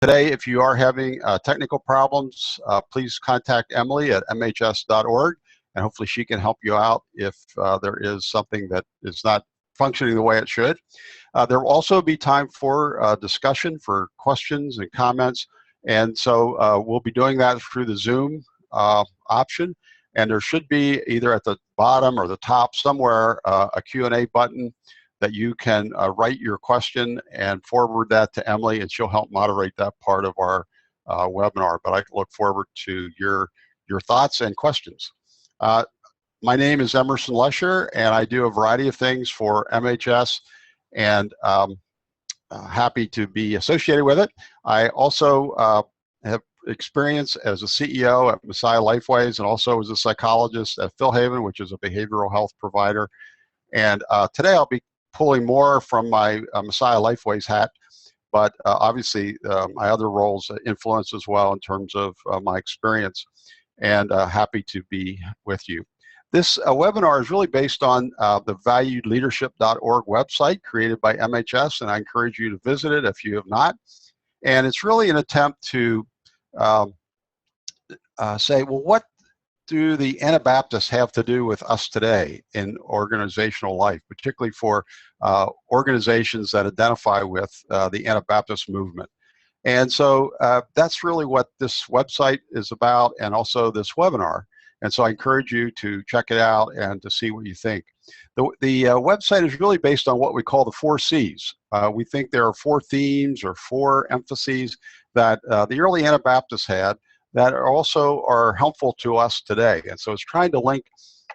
Today, if you are having technical problems, please contact Emily at mhs.org, and hopefully she can help you out if there is something that is not functioning the way it should. There will also be time for discussion, for questions and comments, and so we'll be doing that through the Zoom option, and there should be either at the bottom or the top somewhere a Q&A button that you can write your question and forward that to Emily, and she'll help moderate that part of our webinar. But I look forward to your thoughts and questions. My name is Emerson Lesher, and I do a variety of things for MHS, and happy to be associated with it. I also have experience as a CEO at Messiah Lifeways, and also as a psychologist at Philhaven, which is a behavioral health provider. And today I'll be pulling more from my Messiah Lifeways hat, but obviously my other roles influence as well in terms of my experience, and happy to be with you. This webinar is really based on the valuedleadership.org website created by MHS, and I encourage you to visit it if you have not. And it's really an attempt to say, well, what do the Anabaptists have to do with us today in organizational life, particularly for organizations that identify with the Anabaptist movement? And so that's really what this website is about, and also this webinar. And so I encourage you to check it out and to see what you think. The website is really based on what we call the 4 C's. We think there are 4 themes or 4 emphases that the early Anabaptists had that also are helpful to us today. And so it's trying to link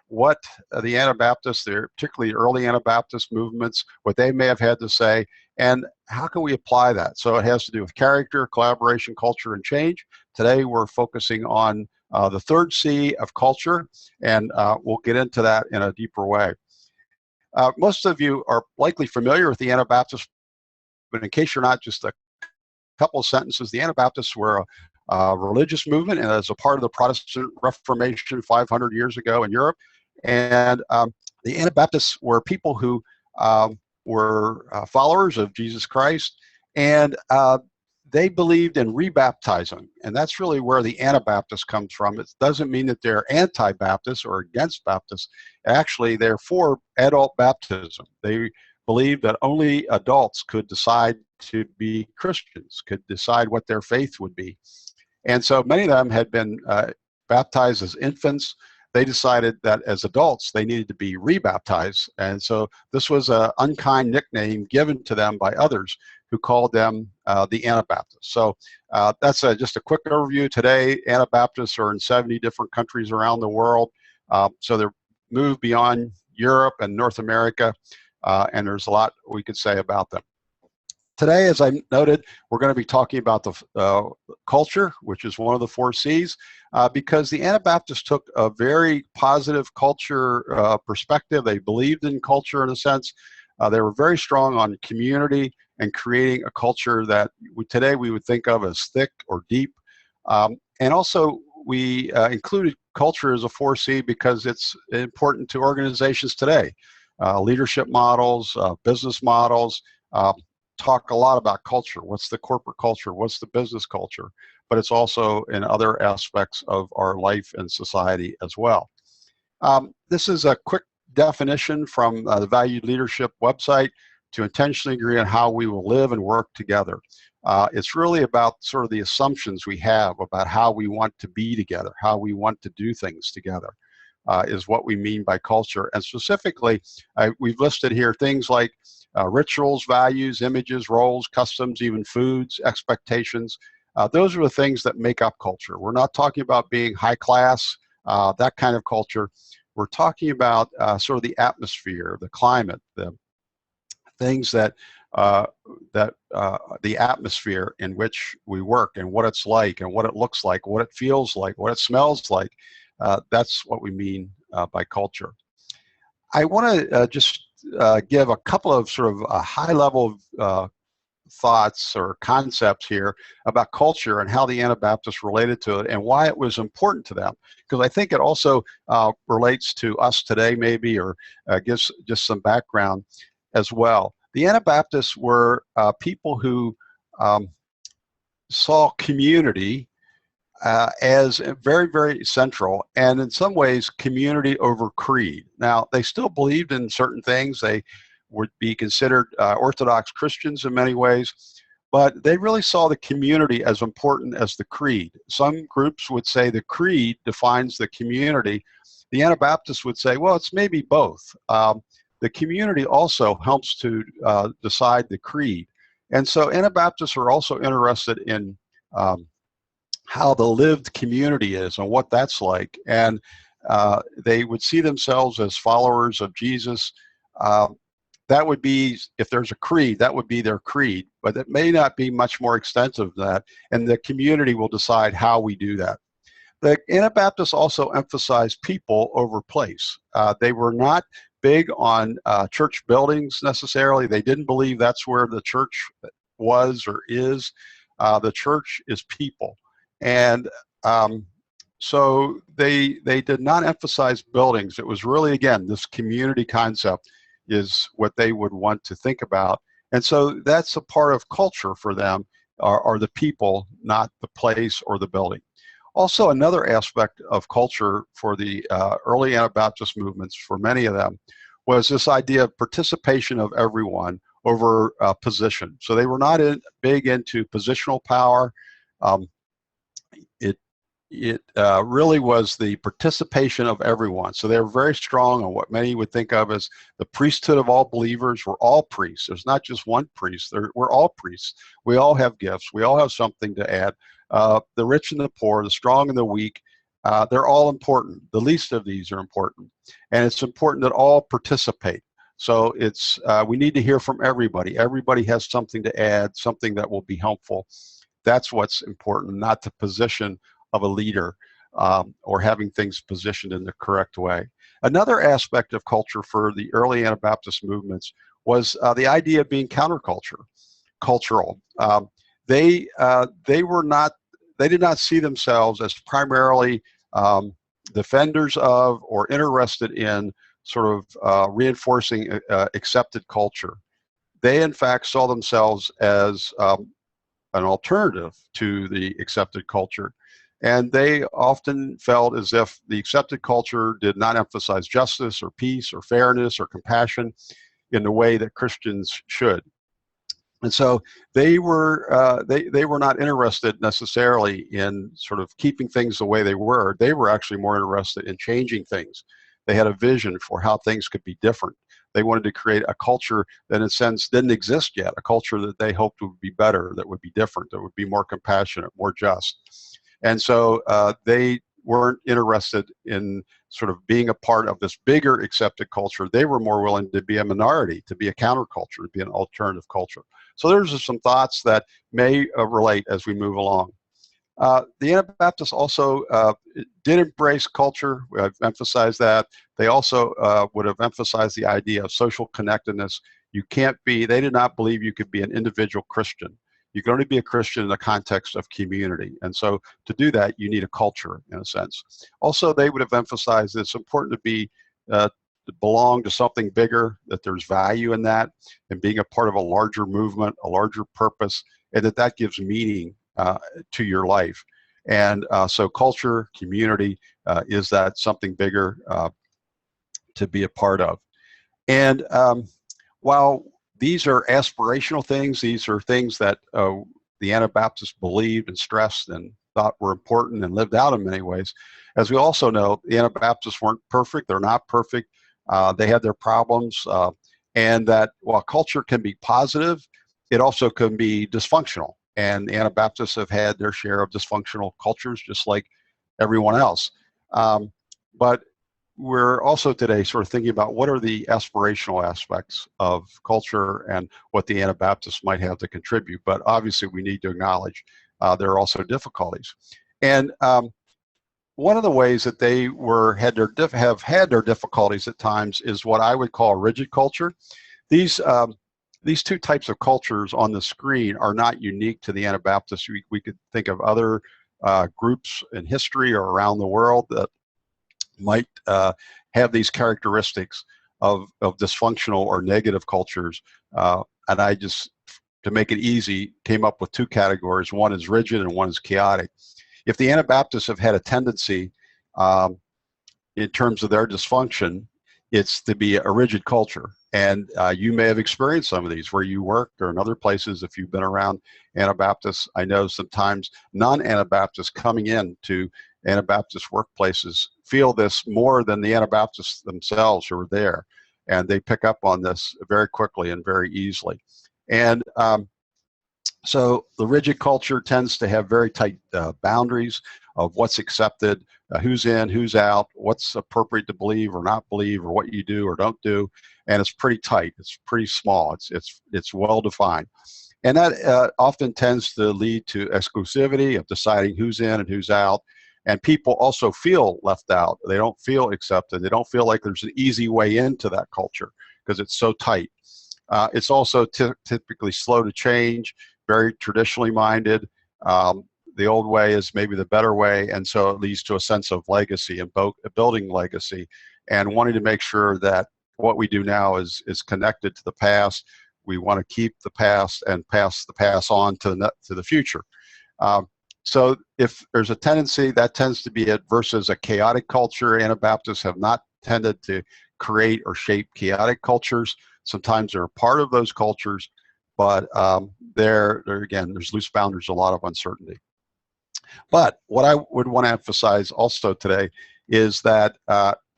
what the Anabaptists, particularly early Anabaptist movements, what they may have had to say, and how can we apply that? So it has to do with character, collaboration, culture, and change. Today we're focusing on the 3rd C of culture, and we'll get into that in a deeper way. Most of you are likely familiar with the Anabaptists, but in case you're not, just a couple of sentences. The Anabaptists were a religious movement, and as a part of the Protestant Reformation 500 years ago in Europe. And the Anabaptists were people who were followers of Jesus Christ, and they believed in rebaptizing, and that's really where the Anabaptist comes from. It doesn't mean that they're anti-Baptist or against Baptists. Actually, they're for adult baptism. They believe that only adults could decide to be Christians, could decide what their faith would be. And so many of them had been baptized as infants. They decided that as adults they needed to be rebaptized, and so this was an unkind nickname given to them by others who called them the Anabaptists. So that's just a quick overview. Today, Anabaptists are in 70 different countries around the world, so they're moved beyond Europe and North America, and there's a lot we could say about them. Today, as I noted, we're going to be talking about the culture, which is one of the 4 C's, because the Anabaptists took a very positive culture perspective. They believed in culture in a sense. They were very strong on community and creating a culture that today we would think of as thick or deep. And also, we included culture as a 4 C because it's important to organizations today. Leadership models, business models, talk a lot about culture. What's the corporate culture? What's the business culture? But it's also in other aspects of our life and society as well. This is a quick definition from the Valued Leadership website to intentionally agree on how we will live and work together. It's really about sort of the assumptions we have about how we want to be together, how we want to do things together, is what we mean by culture. And specifically, we've listed here things like rituals, values, images, roles, customs, even foods, expectations. Those are the things that make up culture. We're not talking about being high class, that kind of culture. We're talking about sort of the atmosphere, the climate, the things that the atmosphere in which we work and what it's like and what it looks like, what it feels like, what it smells like. That's what we mean by culture. I want to just give a couple of sort of high-level thoughts or concepts here about culture and how the Anabaptists related to it and why it was important to them, because I think it also relates to us today maybe, or gives just some background as well. The Anabaptists were people who saw community as very, very central, and in some ways, community over creed. Now, they still believed in certain things. They would be considered Orthodox Christians in many ways, but they really saw the community as important as the creed. Some groups would say the creed defines the community. The Anabaptists would say, well, it's maybe both. The community also helps to decide the creed. And so Anabaptists are also interested in how the lived community is and what that's like. And they would see themselves as followers of Jesus. That would be, if there's a creed, that would be their creed, but it may not be much more extensive than that, and the community will decide how we do that. The Anabaptists also emphasized people over place. They were not big on church buildings necessarily. They didn't believe that's where the church was or is. The church is people. And so they did not emphasize buildings. It was really, again, this community concept is what they would want to think about. And so that's a part of culture for them, are the people, not the place or the building. Also, another aspect of culture for the early Anabaptist movements, for many of them, was this idea of participation of everyone over position. So they were not big into positional power. It really was the participation of everyone. So they were very strong on what many would think of as the priesthood of all believers. We're all priests. There's not just one priest. We're all priests. We all have gifts. We all have something to add. The rich and the poor, the strong and the weak, they're all important. The least of these are important. And it's important that all participate. So it's we need to hear from everybody. Everybody has something to add, something that will be helpful. That's what's important, not the position of a leader or having things positioned in the correct way. Another aspect of culture for the early Anabaptist movements was the idea of being cultural. They did not see themselves as primarily defenders of or interested in sort of reinforcing accepted culture. They, in fact, saw themselves as an alternative to the accepted culture. And they often felt as if the accepted culture did not emphasize justice or peace or fairness or compassion in the way that Christians should. And so they were not interested necessarily in sort of keeping things the way they were. They were actually more interested in changing things. They had a vision for how things could be different. They wanted to create a culture that, in a sense, didn't exist yet, a culture that they hoped would be better, that would be different, that would be more compassionate, more just. And so they weren't interested in sort of being a part of this bigger accepted culture. They were more willing to be a minority, to be a counterculture, to be an alternative culture. So there's some thoughts that may relate as we move along. The Anabaptists also did embrace culture. I've emphasized that. They also would have emphasized the idea of social connectedness. They did not believe you could be an individual Christian. You can only be a Christian in the context of community. And so to do that, you need a culture, in a sense. Also, they would have emphasized that it's important to belong to something bigger, that there's value in that, and being a part of a larger movement, a larger purpose, and that gives meaning to your life. And so culture, community, is that something bigger to be a part of. And while these are aspirational things, these are things that the Anabaptists believed and stressed and thought were important and lived out in many ways. As we also know, the Anabaptists weren't perfect. They're not perfect. They had their problems. And that while culture can be positive, it also can be dysfunctional. And the Anabaptists have had their share of dysfunctional cultures, just like everyone else. But we're also today sort of thinking about what are the aspirational aspects of culture and what the Anabaptists might have to contribute. But obviously, we need to acknowledge there are also difficulties. And one of the ways that they have had their difficulties at times is what I would call rigid culture. These two types of cultures on the screen are not unique to the Anabaptists. We could think of other groups in history or around the world that might have these characteristics of dysfunctional or negative cultures. And I just to make it easy, came up with two categories. One is rigid and one is chaotic. If the Anabaptists have had a tendency in terms of their dysfunction, it's to be a rigid culture. And you may have experienced some of these where you worked or in other places. If you've been around Anabaptists, I know sometimes non-Anabaptists coming in to Anabaptist workplaces feel this more than the Anabaptists themselves who are there. And they pick up on this very quickly and very easily. And so the rigid culture tends to have very tight boundaries of what's accepted, who's in, who's out, what's appropriate to believe or not believe, or what you do or don't do. And it's pretty tight. It's pretty small. It's well defined. And that often tends to lead to exclusivity of deciding who's in and who's out. And people also feel left out. They don't feel accepted. They don't feel like there's an easy way into that culture because it's so tight. It's also typically slow to change, very traditionally minded. The old way is maybe the better way, and so it leads to a sense of legacy and building legacy and wanting to make sure that what we do now is connected to the past. We want to keep the past and pass the past on to the future. So if there's a tendency, that tends to be it versus a chaotic culture. Anabaptists have not tended to create or shape chaotic cultures. Sometimes they're a part of those cultures, but there again, there's loose boundaries, a lot of uncertainty. But what I would want to emphasize also today is that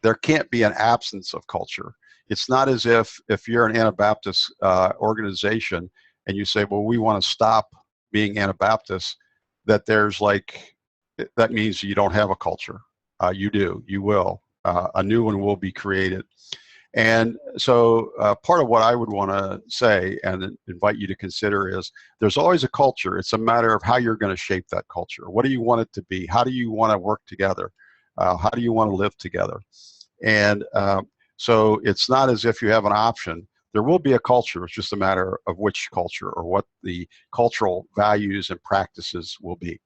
there can't be an absence of culture. It's not as if you're an Anabaptist organization and you say, well, we want to stop being Anabaptists, that there's that means you don't have a culture. You do, you will. A new one will be created. And so part of what I would want to say and invite you to consider is there's always a culture. It's a matter of how you're going to shape that culture. What do you want it to be? How do you want to work together? How do you want to live together? And so it's not as if you have an option. There will be a culture. It's just a matter of which culture or what the cultural values and practices will be.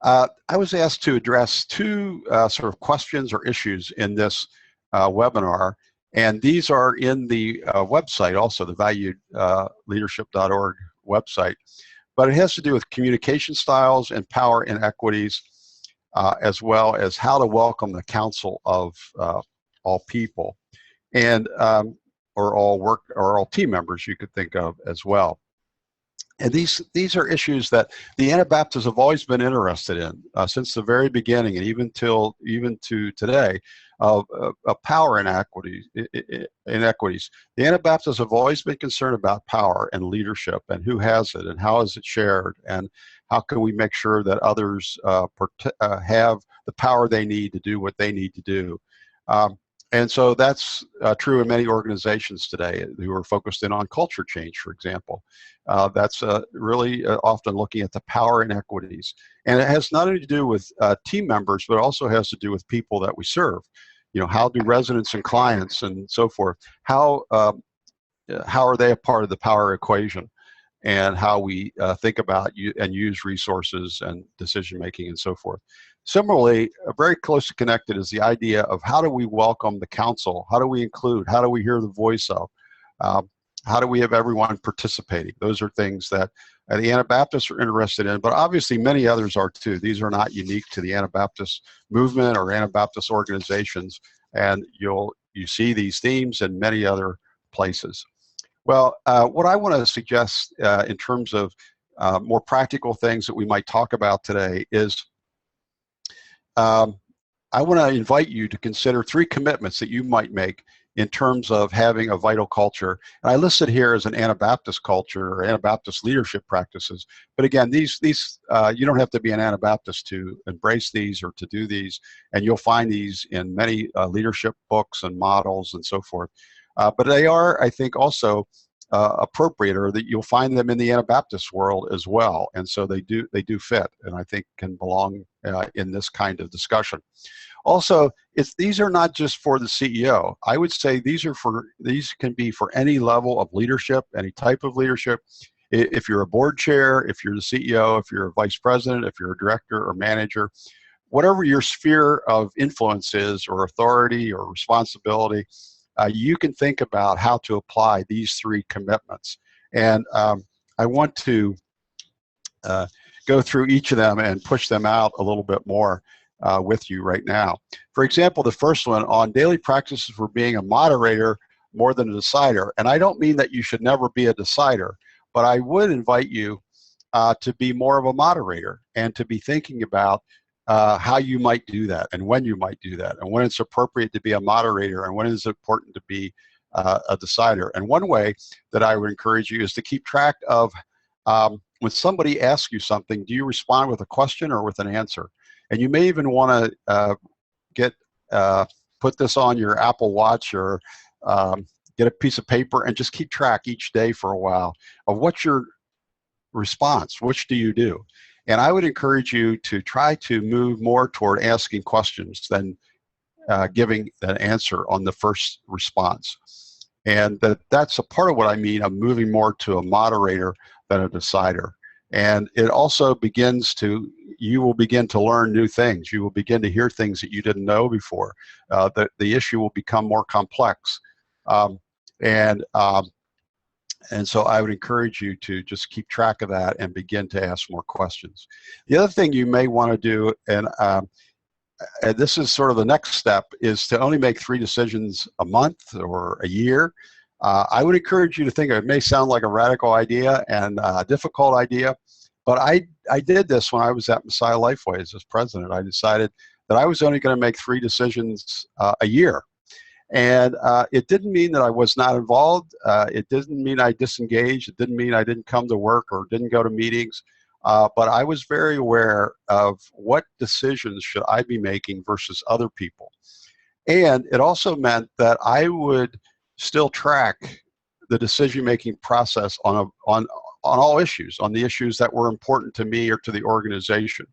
I was asked to address two sort of questions or issues in this webinar, and these are in the website also, the valuedleadership.org website. But it has to do with communication styles and power inequities, as well as how to welcome the council of all people, and or all team members you could think of as well. And these are issues that the Anabaptists have always been interested in since the very beginning, and even to today, of power inequities. The Anabaptists have always been concerned about power and leadership and who has it and how is it shared and how can we make sure that others have the power they need to do what they need to do. And so that's true in many organizations today who are focused in on culture change, for example. That's really often looking at the power inequities. And it has not only to do with team members, but also has to do with people that we serve. You know, how do residents and clients and so forth, how are they a part of the power equation? And how we think about and use resources and decision making and so forth. Similarly, very closely connected is the idea of how do we welcome the council? How do we include? How do we hear the voice of? How do we have everyone participating? Those are things that the Anabaptists are interested in, but obviously many others are too. These are not unique to the Anabaptist movement or Anabaptist organizations, and you see these themes in many other places. Well, what I want to suggest in terms of more practical things that we might talk about today is I want to invite you to consider 3 commitments that you might make in terms of having a vital culture. And I listed here as an Anabaptist culture or Anabaptist leadership practices. But again, these you don't have to be an Anabaptist to embrace these or to do these. And you'll find these in many leadership books and models and so forth. But they are, I think, also appropriate, or that you'll find them in the Anabaptist world as well. And so they do fit, and I think can belong in this kind of discussion. Also, these are not just for the CEO. I would say these can be for any level of leadership, any type of leadership. If you're a board chair, if you're the CEO, if you're a vice president, if you're a director or manager, whatever your sphere of influence is, or authority or responsibility, you can think about how to apply these 3 commitments. And I want to go through each of them and push them out a little bit more with you right now. For example, the first one on daily practices for being a moderator more than a decider. And I don't mean that you should never be a decider, but I would invite you to be more of a moderator and to be thinking about how you might do that and when you might do that and when it's appropriate to be a moderator and when it's important to be a decider. And one way that I would encourage you is to keep track of when somebody asks you something, do you respond with a question or with an answer? And you may even want to put this on your Apple Watch or get a piece of paper and just keep track each day for a while of what's your response, which do you do? And I would encourage you to try to move more toward asking questions than giving an answer on the first response. And that's a part of what I mean of moving more to a moderator than a decider. And it also you will begin to learn new things. You will begin to hear things that you didn't know before. The issue will become more complex. And so I would encourage you to just keep track of that and begin to ask more questions. The other thing you may want to do, and this is sort of the next step, is to only make 3 decisions a month or a year. I would encourage you to think, it may sound like a radical idea and a difficult idea, but I did this when I was at Messiah Lifeways as president. I decided that I was only going to make 3 decisions a year. And it didn't mean that I was not involved. It didn't mean I disengaged. It didn't mean I didn't come to work or didn't go to meetings. But I was very aware of what decisions should I be making versus other people. And it also meant that I would still track the decision-making process on all issues, on the issues that were important to me or to the organization.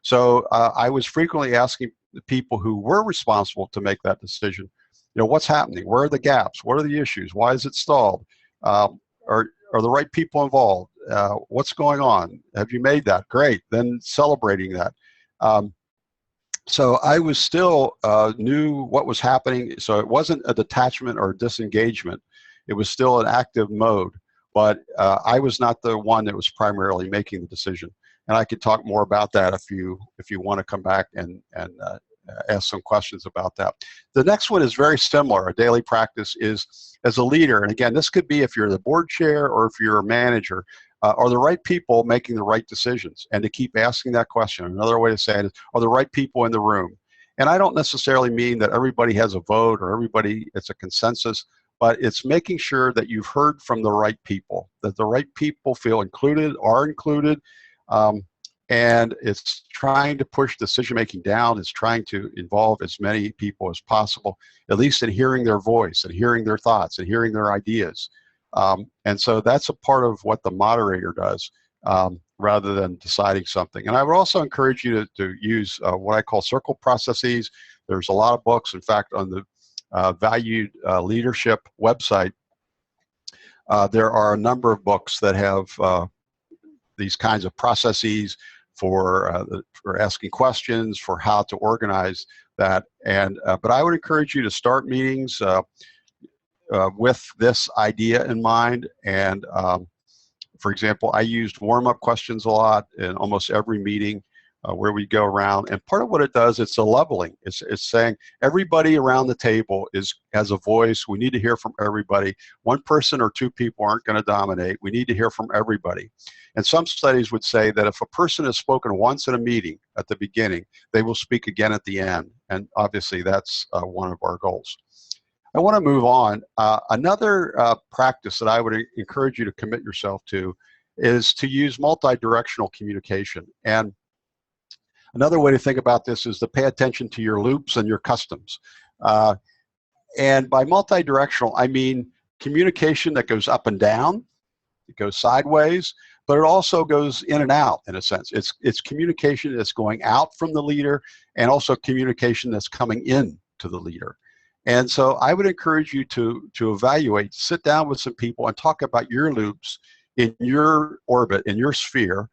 So I was frequently asking the people who were responsible to make that decision, what's happening? Where are the gaps? What are the issues? Why is it stalled? Are the right people involved? What's going on? Have you made that? Great. Then celebrating that. So I was still knew what was happening. So it wasn't a detachment or a disengagement. It was still an active mode. But I was not the one that was primarily making the decision. And I could talk more about that if you want to come back and ask some questions about that. The next one is very similar. A daily practice is as a leader, and again, this could be if you're the board chair or if you're a manager, are the right people making the right decisions? And to keep asking that question. Another way to say it is, are the right people in the room? And I don't necessarily mean that everybody has a vote or it's a consensus, but it's making sure that you've heard from the right people, that the right people feel included, are included, and it's trying to push decision-making down. It's trying to involve as many people as possible, at least in hearing their voice and hearing their thoughts and hearing their ideas. And so that's a part of what the moderator does rather than deciding something. And I would also encourage you to use what I call circle processes. There's a lot of books. In fact, on the Valued Leadership website, there are a number of books that have these kinds of processes for asking questions, for how to organize that. And but I would encourage you to start meetings with this idea in mind. And for example, I used warm-up questions a lot in almost every meeting where we go around. And part of what it does, it's a leveling. It's saying everybody around the table has a voice. We need to hear from everybody. One person or 2 people aren't going to dominate. We need to hear from everybody. And some studies would say that if a person has spoken once in a meeting at the beginning, they will speak again at the end. And obviously that's one of our goals. I want to move on. Another practice that I would encourage you to commit yourself to is to use multi-directional communication. And another way to think about this is to pay attention to your loops and your customs. And by multi-directional, I mean communication that goes up and down, it goes sideways, but it also goes in and out in a sense. It's communication that's going out from the leader and also communication that's coming in to the leader. And so I would encourage you to evaluate, sit down with some people and talk about your loops in your orbit, in your sphere.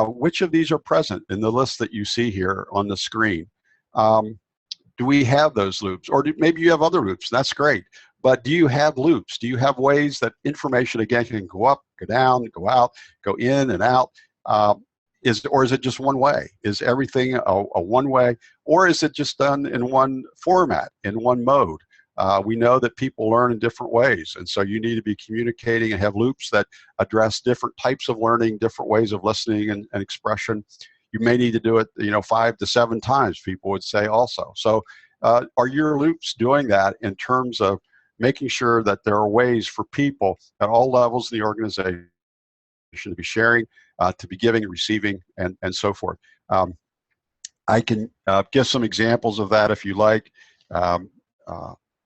Which of these are present in the list that you see here on the screen? Do we have those loops? Or maybe you have other loops, that's great. But do you have loops? Do you have ways that information, again, can go up, go down, go out, go in and out? Or is it just one way? Is everything a one way? Or is it just done in one format, in one mode? We know that people learn in different ways. And so you need to be communicating and have loops that address different types of learning, different ways of listening and expression. You may need to do it, 5 to 7 times, people would say also. So are your loops doing that in terms of making sure that there are ways for people at all levels of the organization to be sharing, to be giving, receiving, and so forth? I can give some examples of that if you like.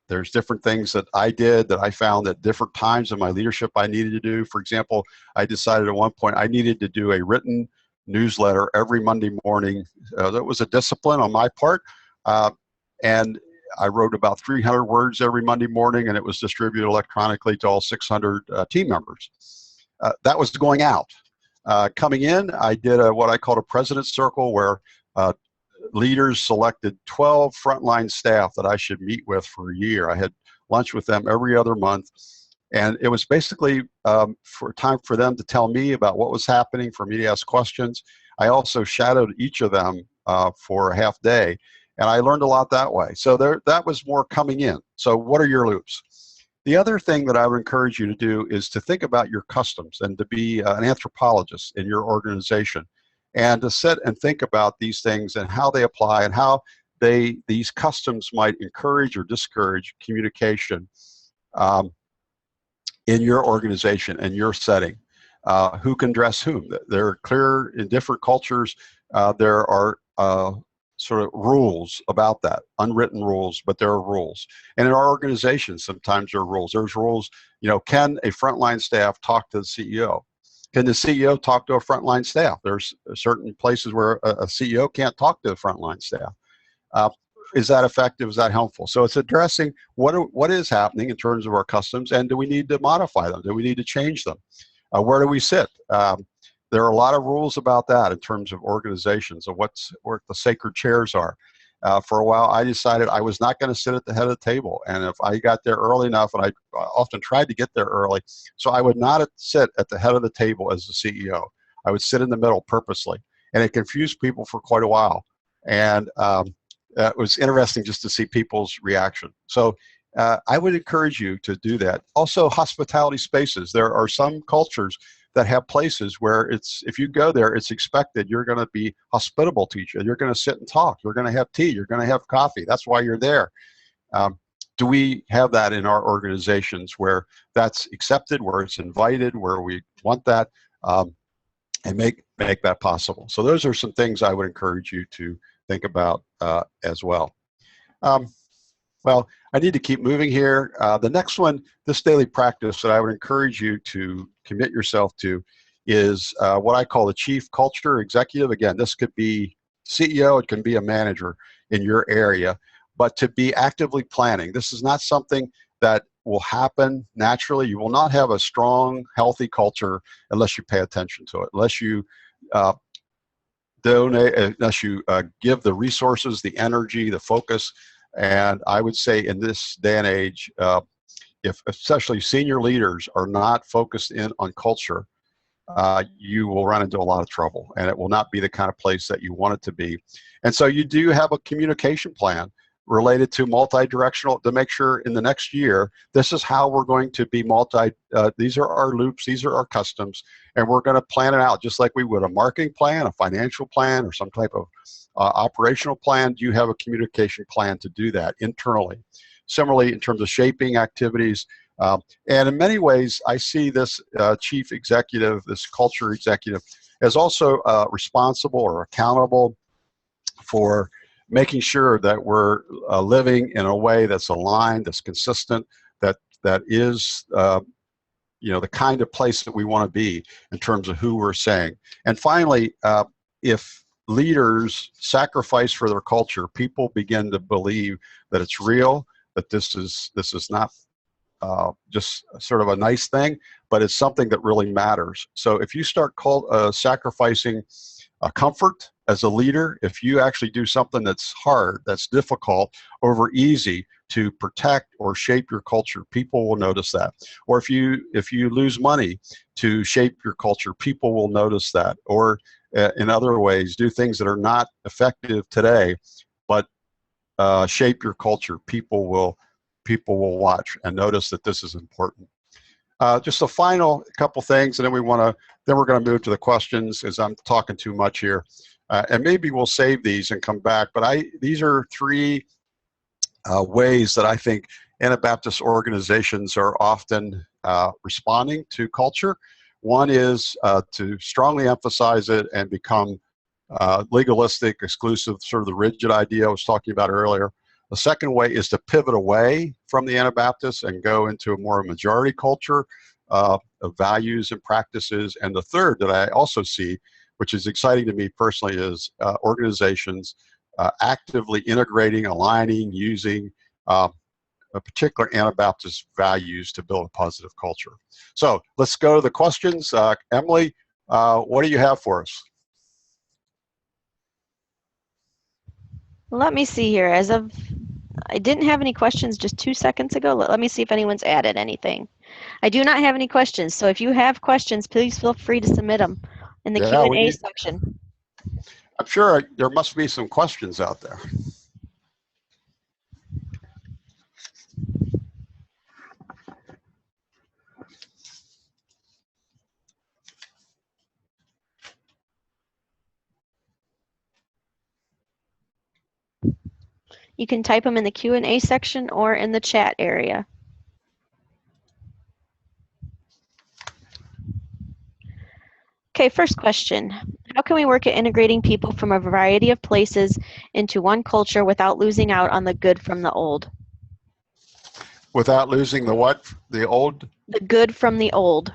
There's different things that I did that I found at different times in my leadership I needed to do. For example, I decided at one point I needed to do a written newsletter every Monday morning. That was a discipline on my part. And I wrote about 300 words every Monday morning, and it was distributed electronically to all 600 team members. That was going out. Coming in, I did what I called a president's circle, where leaders selected 12 frontline staff that I should meet with for a year. I had lunch with them every other month. And it was basically for time for them to tell me about what was happening, for me to ask questions. I also shadowed each of them for a half day. And I learned a lot that way. So that was more coming in. So what are your loops? The other thing that I would encourage you to do is to think about your customs and to be an anthropologist in your organization, and to sit and think about these things and how they apply and how these customs might encourage or discourage communication in your organization and your setting. Who can dress whom? They're clear in different cultures. There are sort of rules about that, unwritten rules, but there are rules. And in our organizations, sometimes there are rules. There's rules, can a frontline staff talk to the CEO? Can the CEO talk to a frontline staff? There's certain places where a CEO can't talk to the frontline staff. Is that effective? Is that helpful? So it's addressing what is happening in terms of our customs, and do we need to modify them? Do we need to change them? Where do we sit? There are a lot of rules about that in terms of organizations, of where the sacred chairs are. For a while, I decided I was not going to sit at the head of the table. And if I got there early enough, and I often tried to get there early, so I would not sit at the head of the table as the CEO. I would sit in the middle purposely. And it confused people for quite a while. And it was interesting just to see people's reaction. So I would encourage you to do that. Also, hospitality spaces. There are some cultures that have places where if you go there, it's expected you're going to be hospitable to each other. You're going to sit and talk. You're going to have tea. You're going to have coffee. That's why you're there. Do we have that in our organizations where that's accepted, where it's invited, where we want that, and make that possible? So those are some things I would encourage you to think about as well. Well, I need to keep moving here. The next one, this daily practice that I would encourage you to commit yourself to, is what I call the chief culture executive. Again, this could be CEO, it can be a manager in your area, but to be actively planning. This is not something that will happen naturally. You will not have a strong, healthy culture unless you pay attention to it, unless you donate, unless you give the resources, the energy, the focus. And I would say in this day and age, if especially senior leaders are not focused in on culture, you will run into a lot of trouble, and it will not be the kind of place that you want it to be. And so you do have a communication plan related to multi-directional, to make sure in the next year, this is how we're going to be these are our loops, these are our customs, and we're going to plan it out just like we would a marketing plan, a financial plan, or some type of operational plan. Do you have a communication plan to do that internally? Similarly, in terms of shaping activities, and in many ways, I see this chief executive, this culture executive, as also responsible or accountable for making sure that we're living in a way that's aligned, that's consistent, that is the kind of place that we want to be in terms of who we're saying. And finally, if leaders sacrifice for their culture, people begin to believe that it's real, that this is not just sort of a nice thing, but it's something that really matters. So if you start sacrificing comfort as a leader, if you actually do something that's hard, that's difficult, over easy to protect or shape your culture, people will notice that. Or if you lose money to shape your culture, people will notice that. Or in other ways, do things that are not effective today, but shape your culture. People will watch and notice that this is important. Just a final couple things, and then we're going to move to the questions, as I'm talking too much here. And maybe we'll save these and come back. But these are three ways that I think Anabaptist organizations are often responding to culture. One is to strongly emphasize it and become legalistic, exclusive, sort of the rigid idea I was talking about earlier. The second way is to pivot away from the Anabaptists and go into a more majority culture of values and practices. And the third that I also see, which is exciting to me personally, is organizations actively integrating, aligning, using a particular Anabaptist values to build a positive culture. So let's go to the questions. Emily, what do you have for us? Let me see here. I didn't have any questions just 2 seconds ago. Let me see if anyone's added anything. I do not have any questions, so if you have questions, please feel free to submit them in the Q&A section. I'm sure there must be some questions out there. You can type them in the Q&A section or in the chat area. Okay, first question. How can we work at integrating people from a variety of places into one culture without losing out on the good from the old? Without losing the what? The old? The good from the old.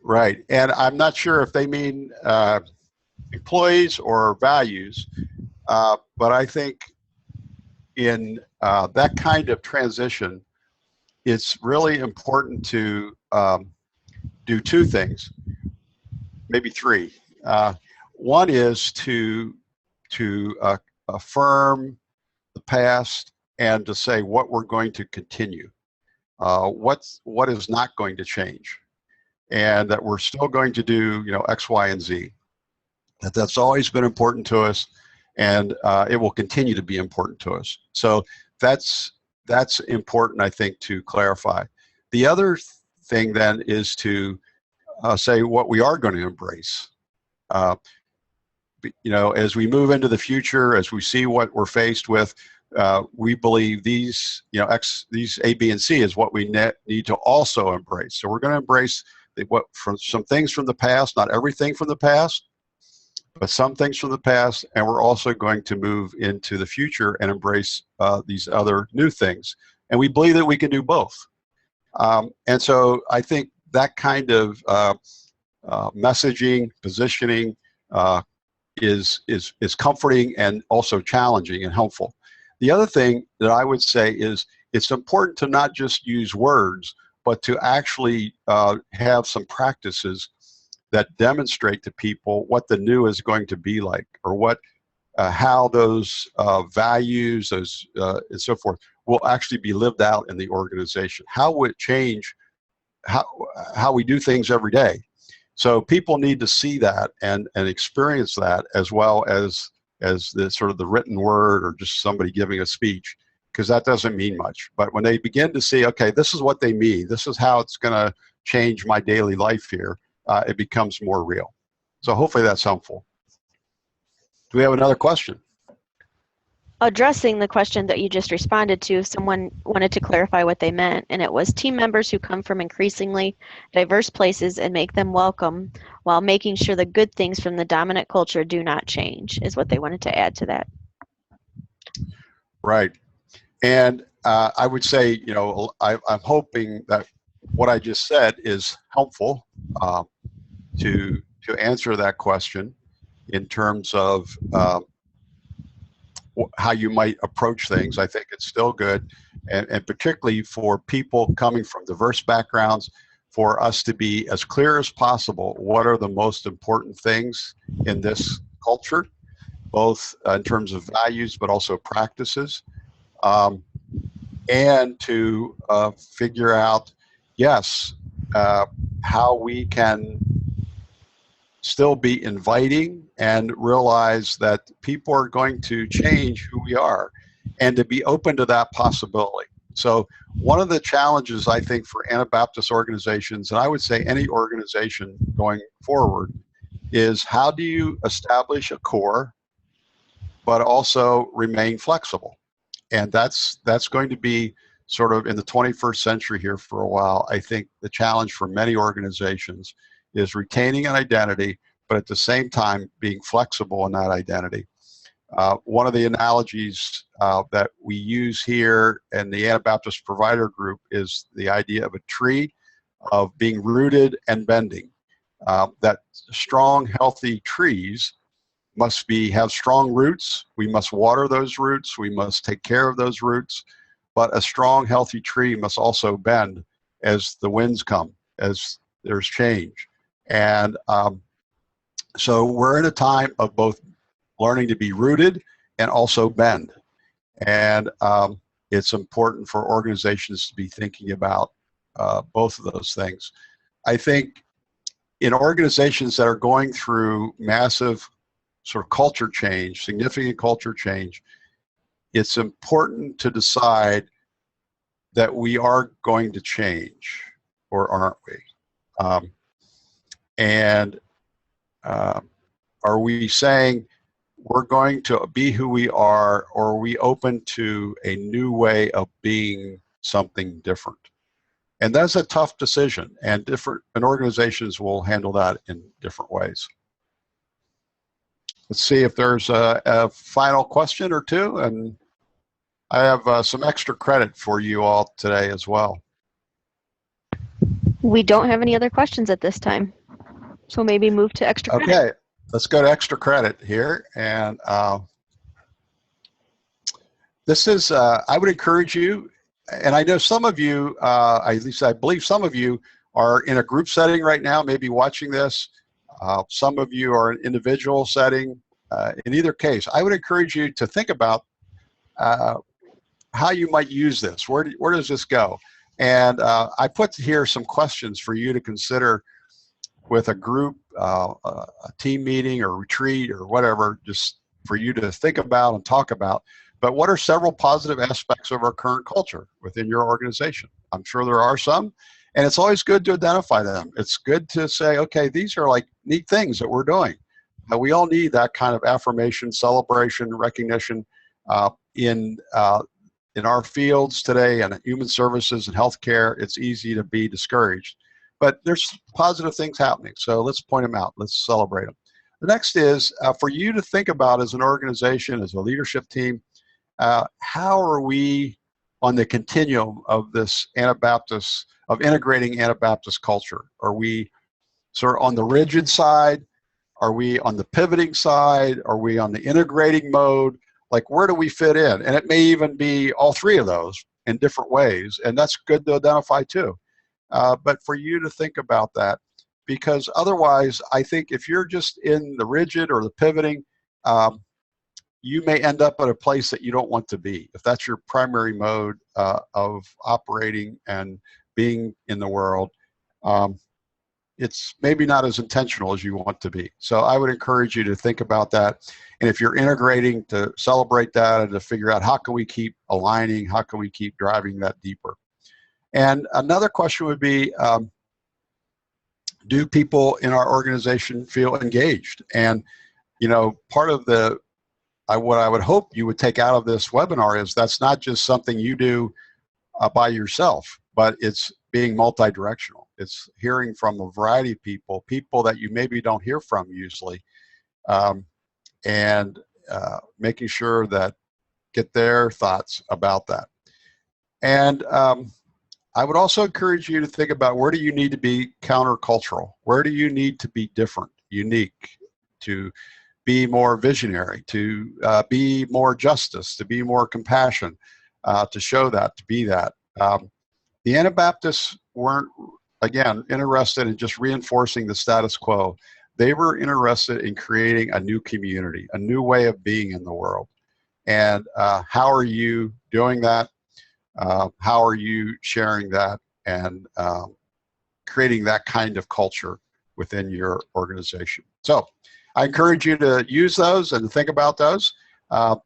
Right, and I'm not sure if they mean employees or values, but I think in that kind of transition, it's really important to do two things, maybe three. One is to affirm the past and to say what we're going to continue, what is not going to change, and that we're still going to do X, Y, and Z. That's always been important to us, and it will continue to be important to us. So that's important, I think, to clarify. The other thing then is to say what we are going to embrace. As we move into the future, as we see what we're faced with, we believe these A, B, and C is what we need to also embrace. So we're going to embrace some things from the past, not everything from the past, but some things from the past, and we're also going to move into the future and embrace these other new things. And we believe that we can do both. And so I think that kind of messaging, positioning is comforting and also challenging and helpful. The other thing that I would say is it's important to not just use words, but to actually have some practices that demonstrate to people what the new is going to be like, or how those values, and so forth, will actually be lived out in the organization. How will it change how we do things every day? So people need to see that and experience that, as well as the sort of the written word or just somebody giving a speech, because that doesn't mean much. But when they begin to see, okay, this is what they mean, this is how it's going to change my daily life here, it becomes more real. So hopefully that's helpful. Do we have another question? Addressing the question that you just responded to, someone wanted to clarify what they meant, and it was team members who come from increasingly diverse places and make them welcome while making sure the good things from the dominant culture do not change, is what they wanted to add to that. Right. And I would say, I'm hoping that what I just said is helpful to answer that question in terms of how you might approach things. I think it's still good, and particularly for people coming from diverse backgrounds, for us to be as clear as possible what are the most important things in this culture, both in terms of values but also practices, and to figure out, yes, how we can still be inviting and realize that people are going to change who we are, and to be open to that possibility. So one of the challenges, I think, for Anabaptist organizations, and I would say any organization going forward, is how do you establish a core but also remain flexible? And that's going to be sort of in the 21st century here for a while. I think the challenge for many organizations is retaining an identity, but at the same time being flexible in that identity. One of the analogies that we use here in the Anabaptist Provider Group is the idea of a tree, of being rooted and bending. That strong, healthy trees must have strong roots. We must water those roots. We must take care of those roots. But a strong, healthy tree must also bend as the winds come, as there's change. And so we're in a time of both learning to be rooted and also bend. And it's important for organizations to be thinking about both of those things. I think in organizations that are going through massive sort of culture change, significant culture change, it's important to decide that we are going to change, or aren't we? Are we saying we're going to be who we are, or are we open to a new way of being something different? And that's a tough decision, and organizations will handle that in different ways. Let's see if there's a final question or two, and I have some extra credit for you all today as well. We don't have any other questions at this time, so maybe move to extra credit. Okay, let's go to extra credit here, and this is, I would encourage you, and I know some of you, at least I believe some of you are in a group setting right now, maybe watching this. Some of you are in an individual setting. In either case, I would encourage you to think about how you might use this. Where does this go? And I put here some questions for you to consider with a group, a team meeting or retreat or whatever, just for you to think about and talk about. But what are several positive aspects of our current culture within your organization? I'm sure there are some, and it's always good to identify them. It's good to say, okay, these are like neat things that we're doing. We all need that kind of affirmation, celebration, recognition in our fields today, and human services and healthcare. It's easy to be discouraged, but there's positive things happening. So let's point them out. Let's celebrate them. The next is for you to think about as an organization, as a leadership team, how are we on the continuum of this Anabaptist, of integrating Anabaptist culture? Are we sort of on the rigid side? Are we on the pivoting side? Are we on the integrating mode? Like, where do we fit in? And it may even be all three of those in different ways, and that's good to identify too. But for you to think about that, because otherwise, I think if you're just in the rigid or the pivoting, you may end up at a place that you don't want to be. If that's your primary mode of operating and being in the world, it's maybe not as intentional as you want to be. So I would encourage you to think about that. And if you're integrating, to celebrate that and to figure out how can we keep aligning, how can we keep driving that deeper. And another question would be, do people in our organization feel engaged? And, you know, part of what I would hope you would take out of this webinar is that's not just something you do by yourself, but it's being multi-directional. It's hearing from a variety of people that you maybe don't hear from usually, and making sure that get their thoughts about that. And I would also encourage you to think about, where do you need to be countercultural? Where do you need to be different, unique, to be more visionary, to be more justice, to be more compassion, to show that, to be that. The Anabaptists weren't again, interested in just reinforcing the status quo. They were interested in creating a new community, a new way of being in the world. And how are you doing that? How are you sharing that and creating that kind of culture within your organization? So I encourage you to use those and think about those.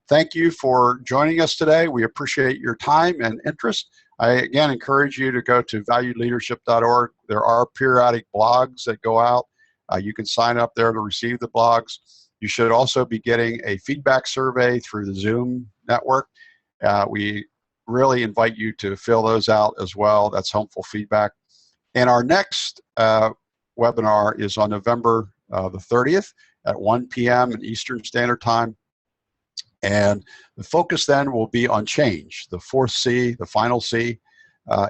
Thank you for joining us today. We appreciate your time and interest. I, again, encourage you to go to valuedleadership.org. There are periodic blogs that go out. You can sign up there to receive the blogs. You should also be getting a feedback survey through the Zoom network. We really invite you to fill those out as well. That's helpful feedback. And our next webinar is on November the 30th at 1 p.m. Eastern Standard Time. And the focus then will be on change. The fourth C, the final C,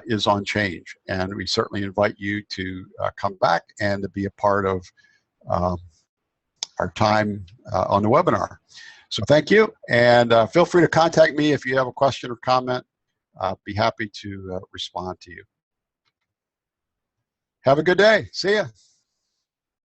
is on change. And we certainly invite you to come back and to be a part of our time on the webinar. So thank you, and feel free to contact me if you have a question or comment. I'll be happy to respond to you. Have a good day. See ya.